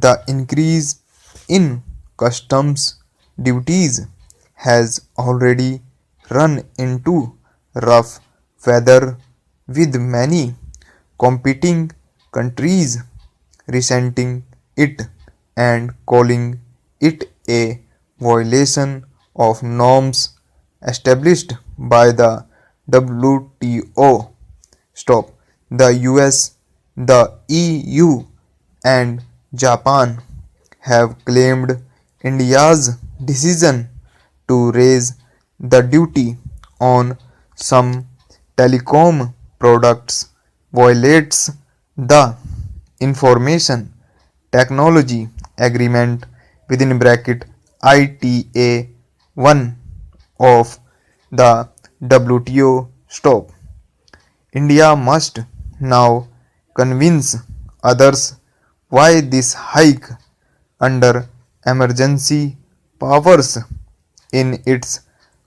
The increase in customs duties has already run into rough weather, with many competing countries resenting it and calling it a violation of norms established by the WTO. Stop. The US, the EU, and Japan have claimed India's decision to raise the duty on some telecom products violates the Information Technology Agreement within bracket ITA 1 of the WTO. Stop. India must now convince others why this hike under emergency powers in its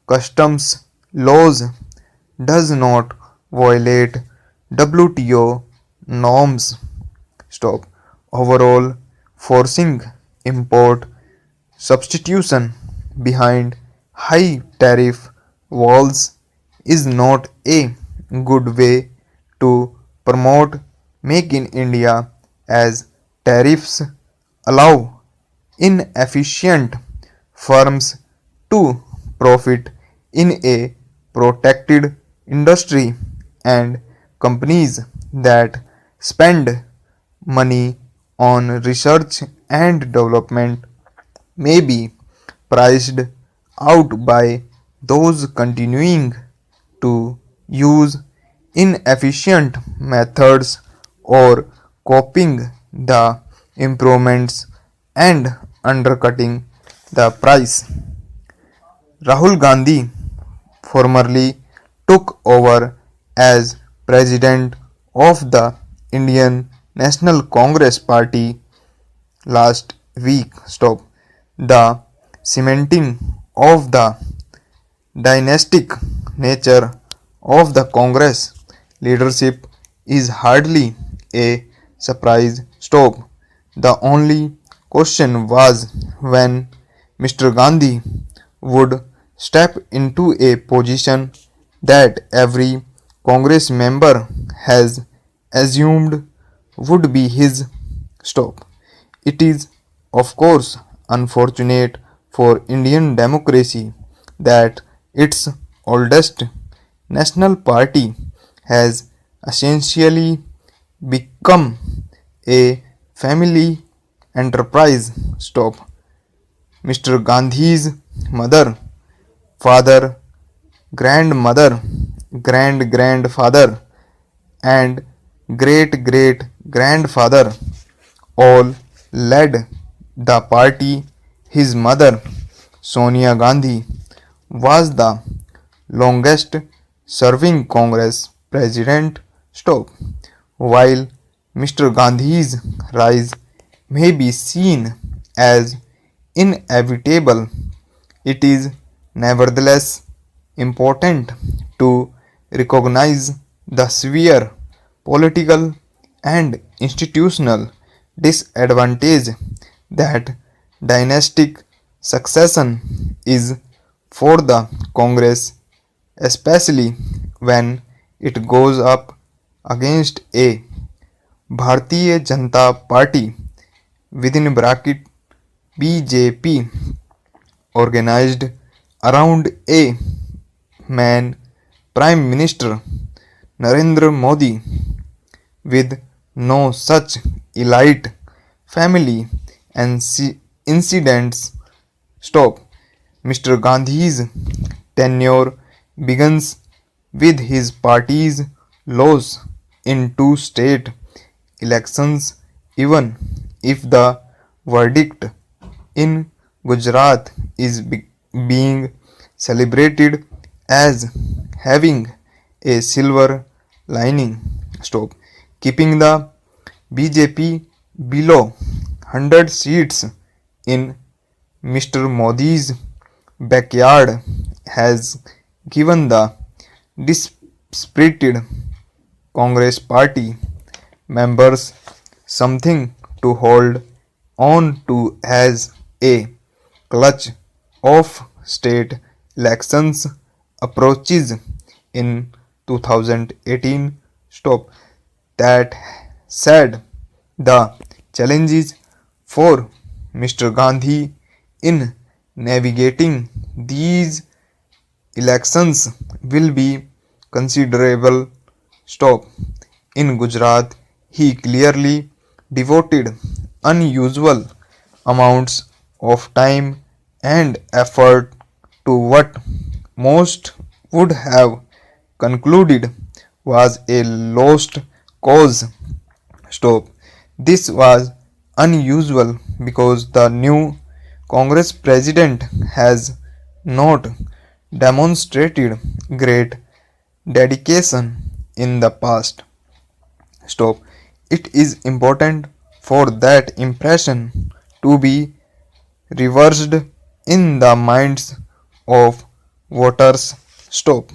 customs laws does not violate WTO norms. Stop. Overall, forcing import substitution behind high tariff walls is not a good way to promote Make in India, as tariffs allow inefficient firms to profit in a protected industry, and companies that spend money on research and development may be priced out by those continuing to use inefficient methods or copying the improvements and undercutting the price. Rahul Gandhi formerly took over as president of the Indian National Congress Party last week. Stop. The cementing of the dynastic nature of the Congress leadership is hardly a surprise. Stop. The only question was when Mr. Gandhi would step into a position that every Congress member has assumed would be his. Stop. It is, of course, unfortunate for Indian democracy that its oldest national party has essentially become a family enterprise. Stop. Mr. Gandhi's mother, father, grandmother, grand grandfather, and great great grandfather all led the party. His mother, Sonia Gandhi, was the longest serving Congress president. Stop. While Mr. Gandhi's rise may be seen as inevitable, it is nevertheless important to recognize the severe political and institutional disadvantage that dynastic succession is for the Congress, especially when it goes up against a Bharatiya Janata Party within bracket BJP organized around a man Prime Minister Narendra Modi with no such elite family and incidents. Stop. Mr. Gandhi's tenure begins with his party's loss in two state elections, even if the verdict in Gujarat is being celebrated as having a silver lining. Stop. Keeping the BJP below 100 seats in Mr. Modi's backyard has given the dispirited Congress party members something to hold on to as a clutch of state elections approaches in 2018. Stop. That said, the challenges for Mr. Gandhi in navigating these elections will be considerable. Stop. In Gujarat, he clearly devoted unusual amounts of time and effort to what most would have concluded was a lost cause. Stop. This was unusual because the new Congress president has not demonstrated great dedication in the past. Stop. It is important for that impression to be reversed in the minds of voters. Stop.